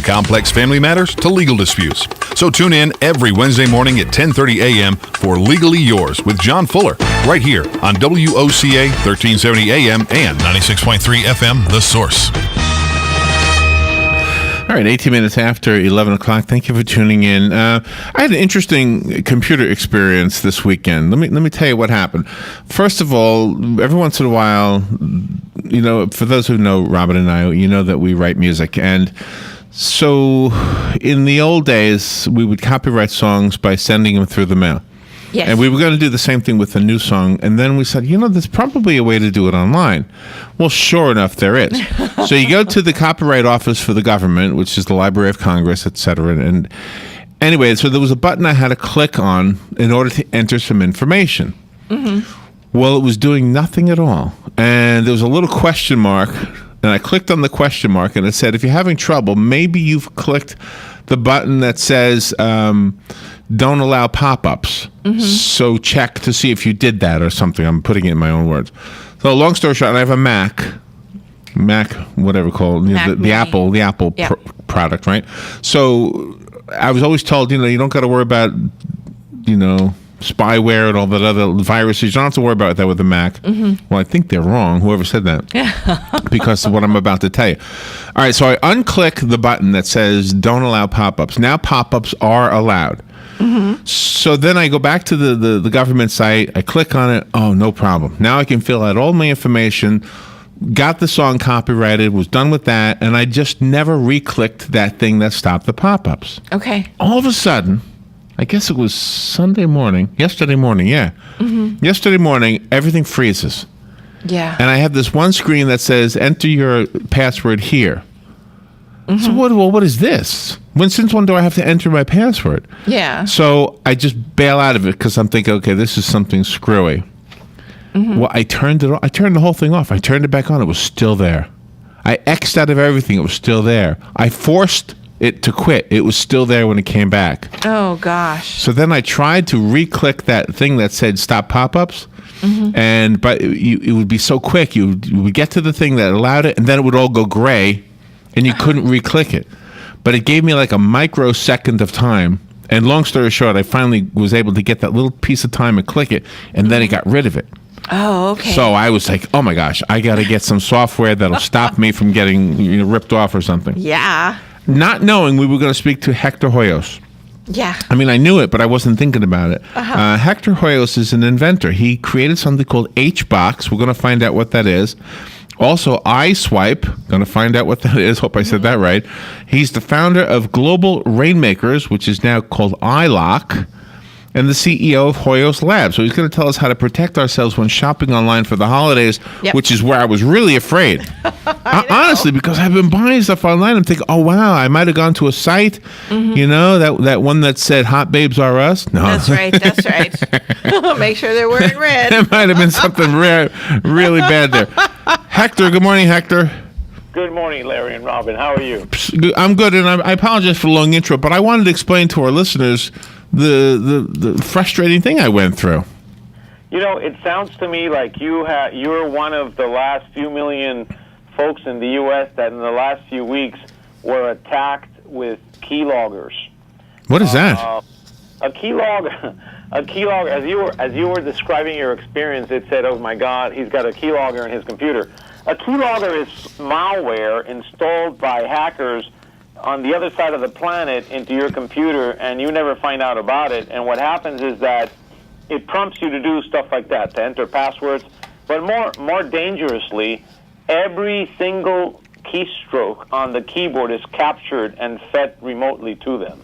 complex family matters to legal disputes. So tune in every Wednesday morning at 10:30 a.m. for Legally Yours with John Fuller, right here on WOCA 1370 a.m. and 96.3 FM, The Source. All right, 18 minutes after 11 o'clock. Thank you for tuning in. I had an interesting computer experience this weekend. Let me tell you what happened. First of all, every once in a while, you know, for those who know Robin and I, you know that we write music. And so in the old days, we would copyright songs by sending them through the mail. Yes. And we were going to do the same thing with a new song. And then we said, you know, there's probably a way to do it online. Well, sure enough, there is. So you go to the Copyright Office for the government, which is the Library of Congress, et cetera. And anyway, so there was a button I had to click on in order to enter some information. Mm-hmm. Well, it was doing nothing at all. And there was a little question mark. And I clicked on the question mark, and it said, if you're having trouble, maybe you've clicked the button that says, don't allow pop-ups. Mm-hmm. So check to see if you did that or something. I'm putting it in my own words. So long story short, I have a Mac, whatever called, you know, the Apple product, right? So I was always told, you know, you don't got to worry about, you know, spyware and all that other viruses. You don't have to worry about that with the Mac. Mm-hmm. Well, I think they're wrong, whoever said that, because of what I'm about to tell you. All right, so I unclick the button that says don't allow pop-ups. Now pop-ups are allowed. Mm-hmm. So then I go back to the government site. I click on it. Oh, no problem. Now I can fill out all my information. Got the song copyrighted. Was done with that. And I just never re-clicked that thing that stopped the pop-ups. Okay. All of a sudden, I guess it was yesterday morning, yeah. Mm-hmm. Yesterday morning, everything freezes. Yeah. And I have this one screen that says, enter your password here. Mm-hmm. So what is this? Since when do I have to enter my password? Yeah. So I just bail out of it because I'm thinking, okay, this is something screwy. Mm-hmm. Well, I turned the whole thing off. I turned it back on. It was still there. I X'd out of everything. It was still there. I forced it to quit. It was still there when it came back. Oh, gosh. So then I tried to re-click that thing that said stop pop-ups. Mm-hmm. But it would be so quick. You would get to the thing that allowed it, and then it would all go gray, and you couldn't re-click it. But it gave me like a microsecond of time. And long story short, I finally was able to get that little piece of time and click it, and then it got rid of it. Oh, okay. So I was like, oh my gosh, I got to get some software that'll stop me from getting ripped off or something. Yeah. Not knowing we were going to speak to Hector Hoyos. Yeah. I mean, I knew it, but I wasn't thinking about it. Uh-huh. Hector Hoyos is an inventor. He created something called HBox. We're going to find out what that is. Also, iSwipe, going to find out what that is. Hope I said that right. He's the founder of Global Rainmakers, which is now called iLock, and the CEO of Hoyos Labs. So he's going to tell us how to protect ourselves when shopping online for the holidays, which is where I was really afraid. Honestly, because I've been buying stuff online. I'm thinking, oh, wow, I might have gone to a site, you know, that one that said Hot Babes Are Us. No. That's right. Make sure they're wearing red. There might have been something really bad there. Hector, good morning, Hector. Good morning, Larry and Robin. How are you? I'm good, and I apologize for the long intro, but I wanted to explain to our listeners the frustrating thing I went through. You know, it sounds to me like you're one of the last few million folks in the U.S. that in the last few weeks were attacked with keyloggers. What is that? A keylogger, as you were describing your experience, it said, oh my God, he's got a keylogger in his computer. A keylogger is malware installed by hackers on the other side of the planet into your computer, and you never find out about it. And what happens is that it prompts you to do stuff like that, to enter passwords. But more dangerously, every single keystroke on the keyboard is captured and fed remotely to them.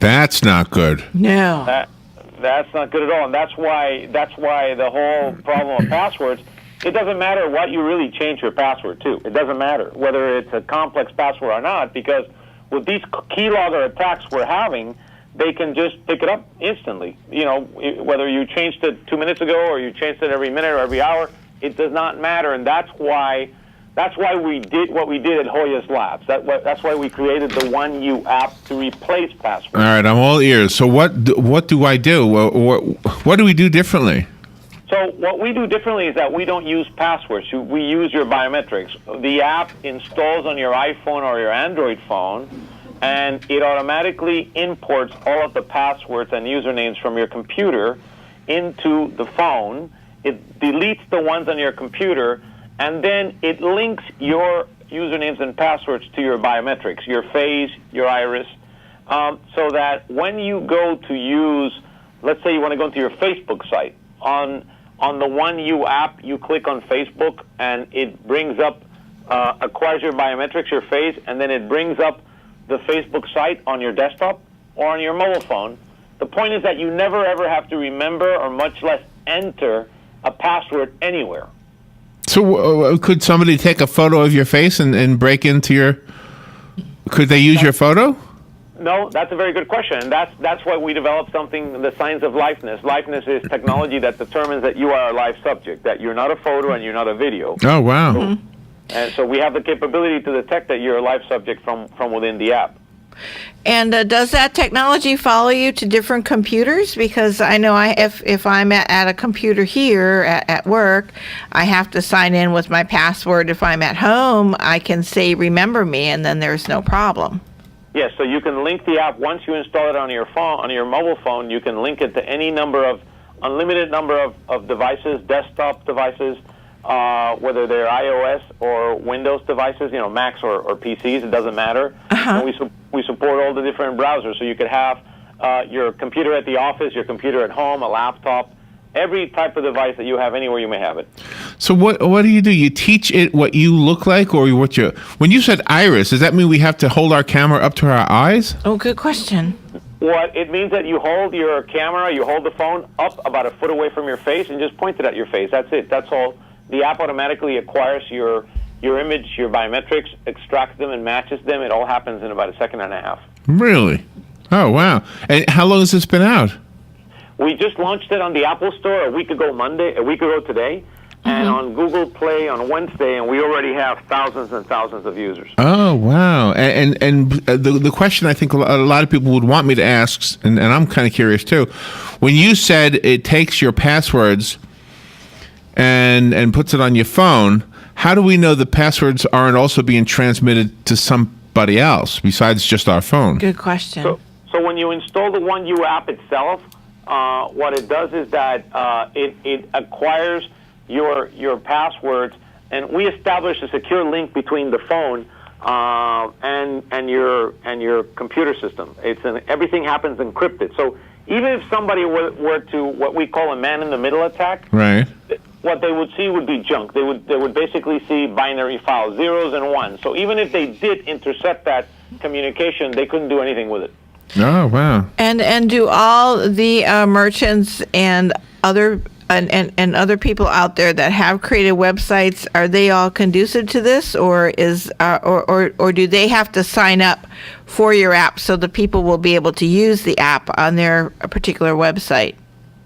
That's not good. No. That's not good at all, and that's why the whole problem of passwords. It doesn't matter what you really change your password to. It doesn't matter whether it's a complex password or not, because with these keylogger attacks we're having, they can just pick it up instantly. You know, whether you changed it 2 minutes ago or you changed it every minute or every hour, it does not matter, and that's why we did what we did at Hoyos Labs. That's why we created the 1U app to replace passwords. All right, I'm all ears. So what do I do? What do we do differently? So So what we do differently is that we don't use passwords. We use your biometrics. The app installs on your iPhone or your Android phone, and it automatically imports all of the passwords and usernames from your computer into the phone. It deletes the ones on your computer, and then it links your usernames and passwords to your biometrics, your face, your iris, so that when you go to use, let's say you want to go into your Facebook site, on the One You app, you click on Facebook, and it brings up, acquires your biometrics, your face, and then it brings up the Facebook site on your desktop or on your mobile phone. The point is that you never, ever have to remember or much less enter a password anywhere. So could somebody take a photo of your face and break into your... Could they use your photo? No, that's a very good question. And that's why we developed something, the science of liveness. Liveness is technology that determines that you are a live subject, that you're not a photo and you're not a video. Oh, wow. Mm-hmm. And so we have the capability to detect that you're a live subject from within the app. And does that technology follow you to different computers? Because I know if I'm at a computer here at work, I have to sign in with my password. If I'm at home, I can say, remember me, and then there's no problem. Yes, so you can link the app. Once you install it on your phone, on your mobile phone, you can link it to any unlimited number of devices, desktop devices, whether they're iOS or Windows devices, Macs or PCs, it doesn't matter. Uh-huh. And we support all the different browsers, so you could have your computer at the office, your computer at home, a laptop, every type of device that you have anywhere you may have it. So what do? You teach it what you look like, or what you... When you said iris, does that mean we have to hold our camera up to our eyes? Oh, good question. What it means that you hold your camera, you hold the phone up about a foot away from your face and just point it at your face. That's it. That's all. The app automatically acquires your image, your biometrics, extracts them and matches them. It all happens in about a second and a half. Really? Oh, wow. And how long has this been out? We just launched it on the Apple Store a week ago today, and on Google Play on Wednesday, and we already have thousands and thousands of users. Oh, wow. And the question I think a lot of people would want me to ask, and I'm kind of curious too, when you said it takes your passwords and puts it on your phone, how do we know the passwords aren't also being transmitted to somebody else besides just our phone? Good question. So when you install the One You app itself, what it does is that it acquires your passwords, and we establish a secure link between the phone and your computer system. Everything happens encrypted. So even if somebody were to what we call a man-in-the-middle attack, right, what they would see would be junk. They would basically see binary files, zeros and ones. So even if they did intercept that communication, they couldn't do anything with it. Oh, wow. And do all the merchants and other people out there that have created websites, are they all conducive to this, or or do they have to sign up for your app so the people will be able to use the app on their particular website?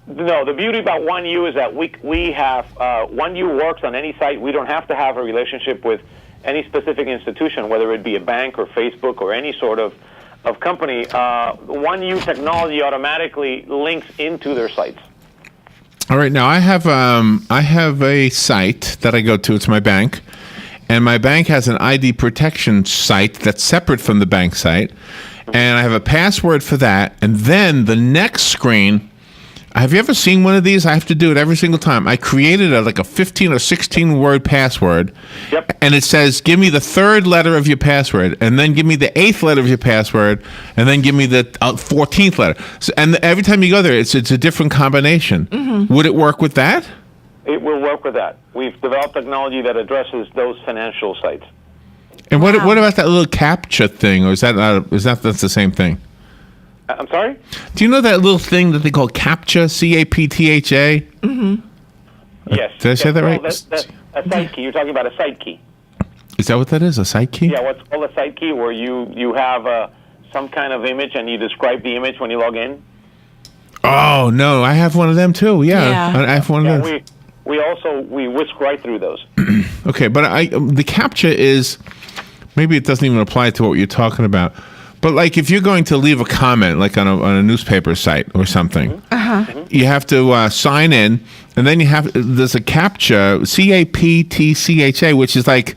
No, the beauty about One You is that we have One You works on any site. We don't have to have a relationship with any specific institution, whether it be a bank or Facebook or any sort of company. One You technology automatically links into their sites. All right. Now I have a site that I go to. It's my bank, and my bank has an ID protection site that's separate from the bank site, and I have a password for that. And then the next screen. Have you ever seen one of these? I have to do it every single time. I created a 15 or 16 word password. Yep. And it says, give me the third letter of your password, and then give me the 8th letter of your password, and then give me the 14th letter. So, and every time you go there, it's a different combination. Mm-hmm. Would it work with that? It will work with that. We've developed technology that addresses those financial sites. And what about that little CAPTCHA thing, or is that's the same thing? I'm sorry? Do you know that little thing that they call CAPTCHA, CAPTHA? Mm-hmm. Yes. Did I say that right? That's a site key. You're talking about a site key. Is that what that is, a site key? Yeah, what's called a site key, where you have some kind of image and you describe the image when you log in. Oh, no, I have one of them too. Yeah. I have one of those. We whisk right through those. Okay, but the CAPTCHA is, maybe it doesn't even apply to what you're talking about. But like if you're going to leave a comment, like on a newspaper site or something, You have to sign in, and then there's a CAPTCHA, CAPTCHA, which is like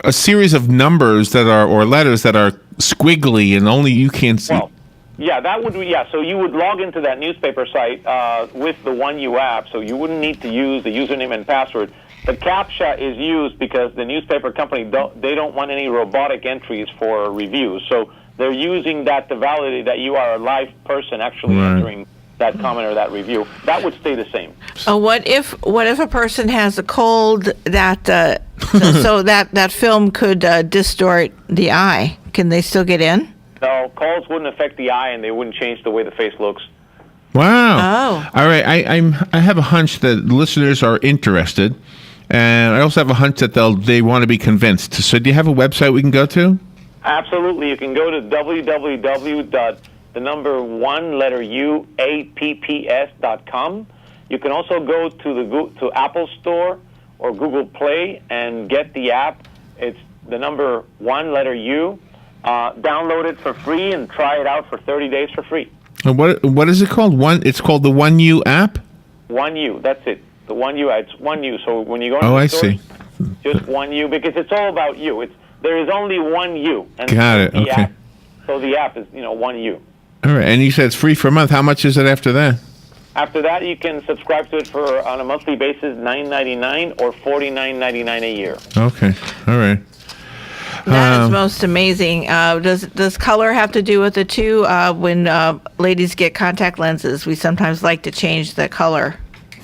a series of numbers or letters that are squiggly and only you can see. Well, yeah, that would be, so you would log into that newspaper site with the 1U app, so you wouldn't need to use the username and password. The CAPTCHA is used because the newspaper company, they don't want any robotic entries for reviews, so they're using that to validate that you are a live person actually entering that comment or that review. That would stay the same. What if a person has a cold that so that film could distort the eye? Can they still get in? No, colds wouldn't affect the eye, and they wouldn't change the way the face looks. Wow. Oh. All right. I have a hunch that listeners are interested, and I also have a hunch that they want to be convinced. So, do you have a website we can go to? Absolutely. You can go to www.apps.com. You can also go to Apple Store or Google Play and get the app. It's the number 1U. Download it for free and try it out for 30 days for free. And what is it called? It's called the 1U app? 1U, that's it. The 1U, it's 1U. So when you go into I the store, see. just 1U, because it's all about you. There is only 1U. And Got it, okay. App, so the app is, 1U. All right, and you said it's free for a month. How much is it after that? After that, you can subscribe to it on a monthly basis, $9.99 or $49.99 a year. Okay, all right. That is most amazing. Does color have to do with it too? When ladies get contact lenses, we sometimes like to change the color.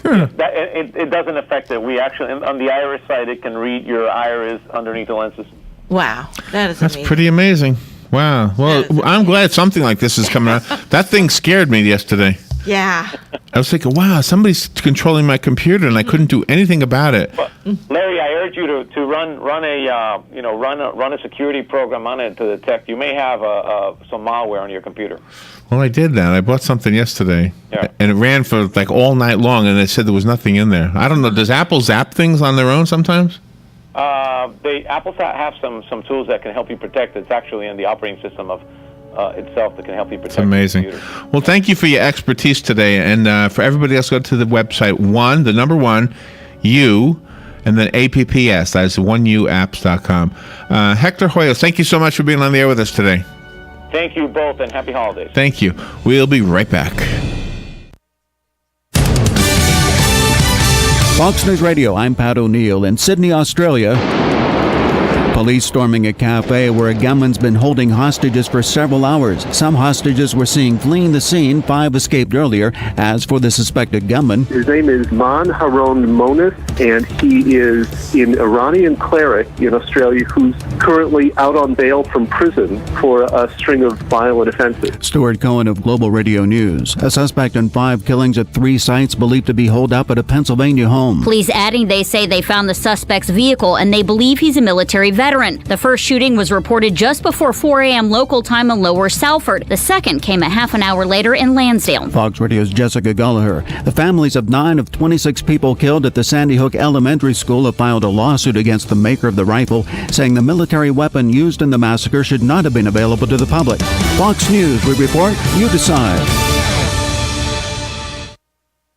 It doesn't affect it. We actually, on the iris side, it can read your iris underneath the lenses. Wow, that's amazing. Pretty amazing. Wow. Well, I'm glad something like this is coming out. That thing scared me yesterday. Yeah. I was thinking, wow, somebody's controlling my computer, and I couldn't do anything about it. But, Larry, I urge you to run a security program on it to detect. You may have some malware on your computer. Well, I did that. I bought something yesterday, Yeah. and it ran for like all night long, and it said there was nothing in there. I don't know. Does Apple zap things on their own sometimes? Apple have some tools that can help you protect. It's actually in the operating system of itself that can help you protect. It's amazing. The computer. Well, thank you for your expertise today, and for everybody else, go to the website the number 1U, and then APPS. That's 1UApps.com. Hector Hoyos, thank you so much for being on the air with us today. Thank you both, and happy holidays. Thank you. We'll be right back. Fox News Radio, I'm Pat O'Neill in Sydney, Australia. Police storming a cafe where a gunman's been holding hostages for several hours. Some hostages were seen fleeing the scene. 5 escaped earlier. As for the suspected gunman, his name is Man Haron Monis, and he is an Iranian cleric in Australia who's currently out on bail from prison for a string of violent offenses. Stuart Cohen of Global Radio News. A suspect in 5 killings at 3 sites believed to be holed up at a Pennsylvania home. Police adding they say they found the suspect's vehicle and they believe he's a military veteran. The first shooting was reported just before 4 a.m. local time in Lower Salford. The second came a half an hour later in Lansdale. Fox Radio's Jessica Gallagher. The families of 9 of 26 people killed at the Sandy Hook Elementary School have filed a lawsuit against the maker of the rifle, saying the military weapon used in the massacre should not have been available to the public. Fox News, we report, you decide.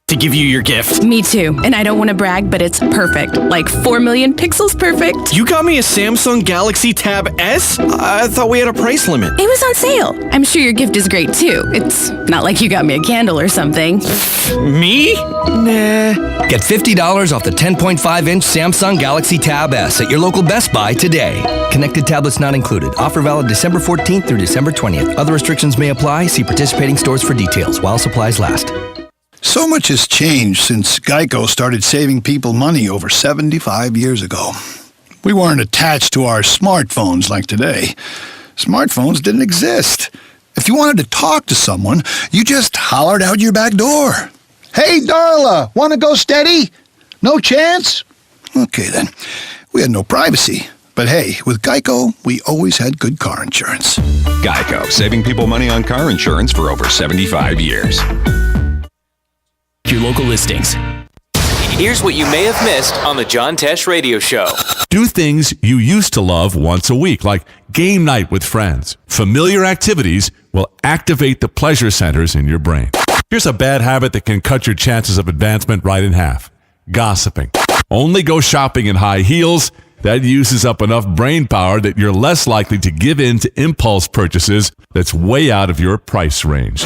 To give you your gift. Me too. And I don't want to brag, but it's perfect. Like 4 million pixels perfect. You got me a Samsung Galaxy Tab S? I thought we had a price limit. It was on sale. I'm sure your gift is great too. It's not like you got me a candle or something. Me? Nah. Get $50 off the 10.5-inch Samsung Galaxy Tab S at your local Best Buy today. Connected tablets not included. Offer valid December 14th through December 20th. Other restrictions may apply. See participating stores for details while supplies last. So much has changed since Geico started saving people money over 75 years ago. We weren't attached to our smartphones like today. Smartphones didn't exist. If you wanted to talk to someone, you just hollered out your back door. Hey, Darla, want to go steady? No chance? Okay, then. We had no privacy. But hey, with Geico, we always had good car insurance. Geico, saving people money on car insurance for over 75 years. Your local listings. Here's what you may have missed on the John Tesh Radio Show. Do things you used to love once a week, like game night with friends. Familiar activities will activate the pleasure centers in your brain. Here's a bad habit that can cut your chances of advancement right in half. Gossiping. Only go shopping in high heels. That uses up enough brain power that you're less likely to give in to impulse purchases that's way out of your price range.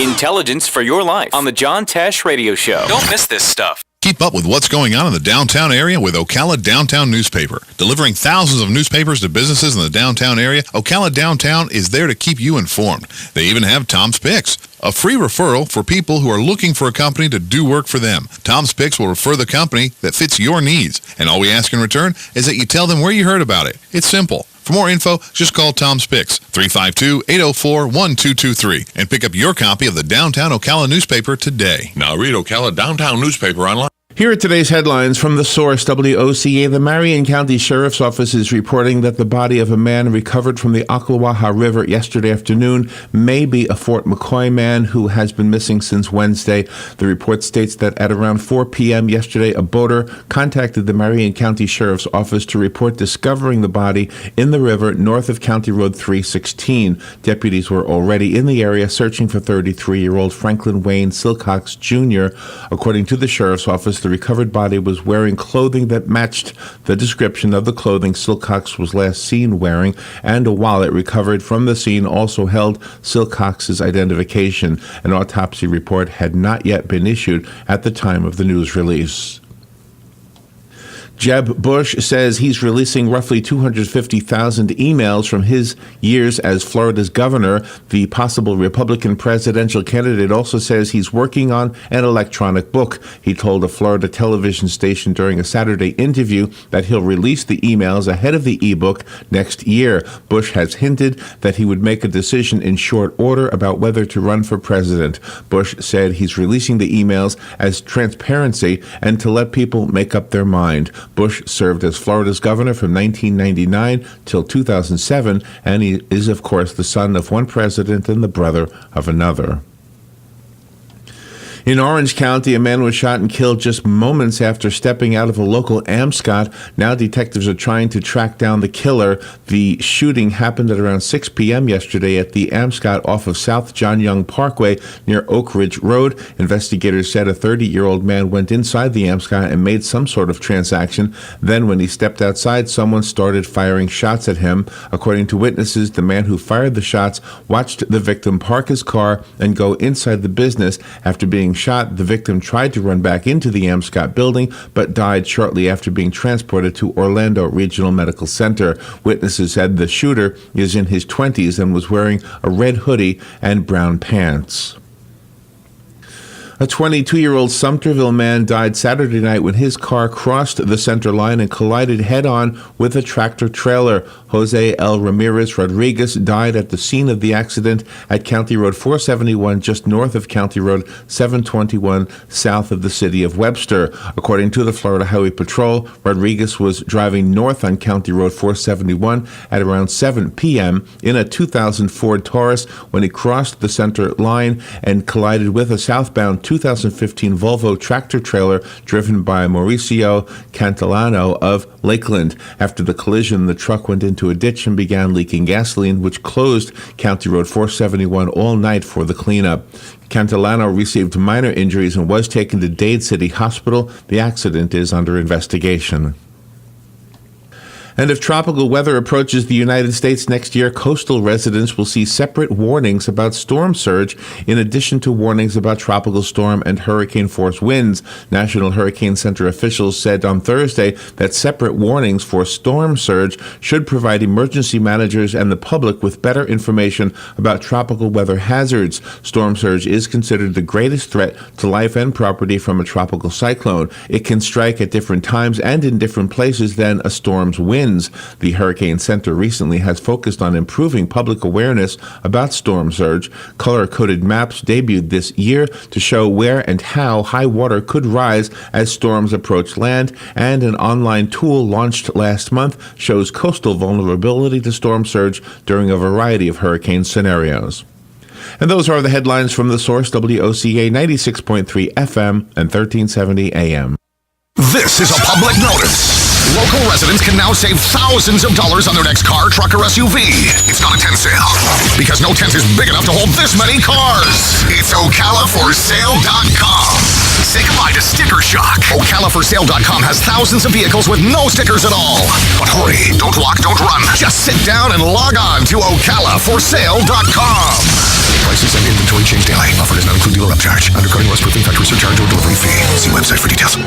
Intelligence for your life on the John Tesh Radio Show. Don't miss this stuff. Keep up with what's going on in the downtown area with Ocala Downtown Newspaper. Delivering thousands of newspapers to businesses in the downtown area, Ocala Downtown is there to keep you informed. They even have Tom's Picks, a free referral for people who are looking for a company to do work for them. Tom's Picks will refer the company that fits your needs, and all we ask in return is that you tell them where you heard about it. It's simple. For more info, just call Tom's Picks, 352-804-1223, and pick up your copy of the Downtown Ocala newspaper today. Now read Ocala Downtown Newspaper online. Here are today's headlines from the source, WOCA. The Marion County Sheriff's Office is reporting that the body of a man recovered from the Ocklawaha River yesterday afternoon may be a Fort McCoy man who has been missing since Wednesday. The report states that at around 4 p.m. yesterday, a boater contacted the Marion County Sheriff's Office to report discovering the body in the river north of County Road 316. Deputies were already in the area searching for 33-year-old Franklin Wayne Silcox Jr. According to the Sheriff's Office, the recovered body was wearing clothing that matched the description of the clothing Silcox was last seen wearing, and a wallet recovered from the scene also held Silcox's identification. An autopsy report had not yet been issued at the time of the news release. Jeb Bush says he's releasing roughly 250,000 emails from his years as Florida's governor. The possible Republican presidential candidate also says he's working on an electronic book. He told a Florida television station during a Saturday interview that he'll release the emails ahead of the ebook next year. Bush has hinted that he would make a decision in short order about whether to run for president. Bush said he's releasing the emails as transparency and to let people make up their mind. Bush served as Florida's governor from 1999 till 2007, and he is, of course, the son of one president and the brother of another. In Orange County, a man was shot and killed just moments after stepping out of a local Amscot. Now detectives are trying to track down the killer. The shooting happened at around 6 p.m. yesterday at the Amscot off of South John Young Parkway near Oak Ridge Road. Investigators said a 30-year-old man went inside the Amscot and made some sort of transaction. Then when he stepped outside, someone started firing shots at him. According to witnesses, the man who fired the shots watched the victim park his car and go inside the business. After being shot, the victim tried to run back into the Amscot building, but died shortly after being transported to Orlando Regional Medical Center. Witnesses said the shooter is in his 20s and was wearing a red hoodie and brown pants. A 22-year-old Sumterville man died Saturday night when his car crossed the center line and collided head-on with a tractor-trailer. Jose L. Ramirez Rodriguez died at the scene of the accident at County Road 471, just north of County Road 721, south of the city of Webster. According to the Florida Highway Patrol, Rodriguez was driving north on County Road 471 at around 7 p.m. in a 2000 Ford Taurus when he crossed the center line and collided with a southbound 2015 Volvo tractor-trailer driven by Mauricio Cantillano of Lakeland. After the collision, the truck went into a ditch and began leaking gasoline, which closed County Road 471 all night for the cleanup. Cantillano received minor injuries and was taken to Dade City Hospital. The accident is under investigation. And if tropical weather approaches the United States next year, coastal residents will see separate warnings about storm surge in addition to warnings about tropical storm and hurricane force winds. National Hurricane Center officials said on Thursday that separate warnings for storm surge should provide emergency managers and the public with better information about tropical weather hazards. Storm surge is considered the greatest threat to life and property from a tropical cyclone. It can strike at different times and in different places than a storm's wind. The Hurricane Center recently has focused on improving public awareness about storm surge. Color-coded maps debuted this year to show where and how high water could rise as storms approach land, and an online tool launched last month shows coastal vulnerability to storm surge during a variety of hurricane scenarios. And those are the headlines from the source, WOCA 96.3 FM and 1370 AM. This is a public notice. Local residents can now save thousands of dollars on their next car, truck, or SUV. It's not a 10 sale. because no tent is big enough to hold this many cars. It's OcalaForSale.com. Say goodbye to sticker shock. OcalaForSale.com has thousands of vehicles with no stickers at all. But hurry, don't walk, don't run. Just sit down and log on to OcalaForSale.com. Prices and inventory change daily. Offer does not include dealer upcharge, undercutting, rust-proofing, factory surcharge, or delivery fee. See website for details.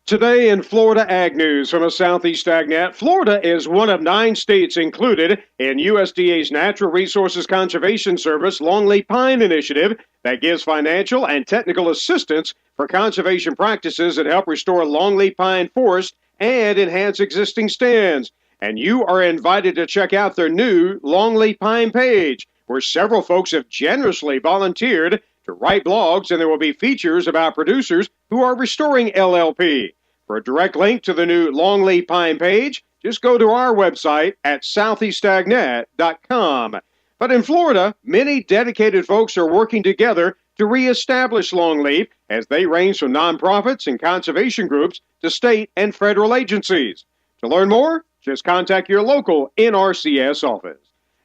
Today in Florida Ag News from a Southeast AgNet, Florida is one of 9 states included in USDA's Natural Resources Conservation Service Longleaf Pine Initiative that gives financial and technical assistance for conservation practices that help restore longleaf pine forest and enhance existing stands. And you are invited to check out their new Longleaf Pine page, where several folks have generously volunteered to write blogs, and there will be features about producers who are restoring LLP. For a direct link to the new Longleaf Pine page, just go to our website at southeastagnet.com. But in Florida, many dedicated folks are working together to reestablish longleaf, as they range from nonprofits and conservation groups to state and federal agencies. To learn more, just contact your local NRCS office.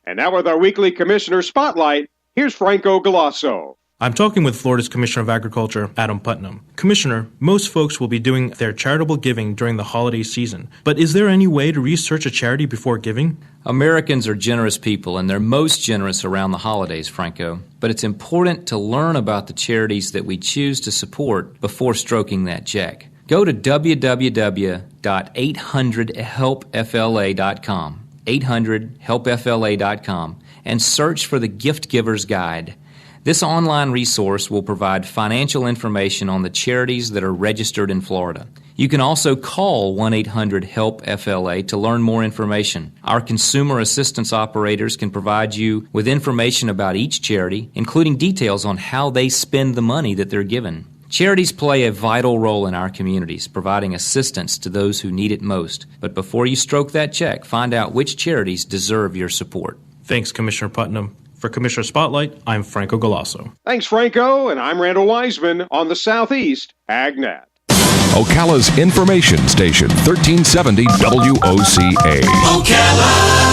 And now with our weekly Commissioner Spotlight, here's Franco Galasso. I'm talking with Florida's Commissioner of Agriculture, Adam Putnam. Commissioner, most folks will be doing their charitable giving during the holiday season, but is there any way to research a charity before giving? Americans are generous people, and they're most generous around the holidays, Franco. But it's important to learn about the charities that we choose to support before stroking that check. Go to www.800helpfla.com, 800helpfla.com, and search for the Gift Giver's Guide. This online resource will provide financial information on the charities that are registered in Florida. You can also call 1-800-HELP-FLA to learn more information. Our consumer assistance operators can provide you with information about each charity, including details on how they spend the money that they're given. Charities play a vital role in our communities, providing assistance to those who need it most. But before you stroke that check, find out which charities deserve your support. Thanks, Commissioner Putnam. For Commissioner Spotlight, I'm Franco Galasso. Thanks, Franco, and I'm Randall Wiseman on the Southeast AgNet. Ocala's information station, 1370 WOCA. Ocala.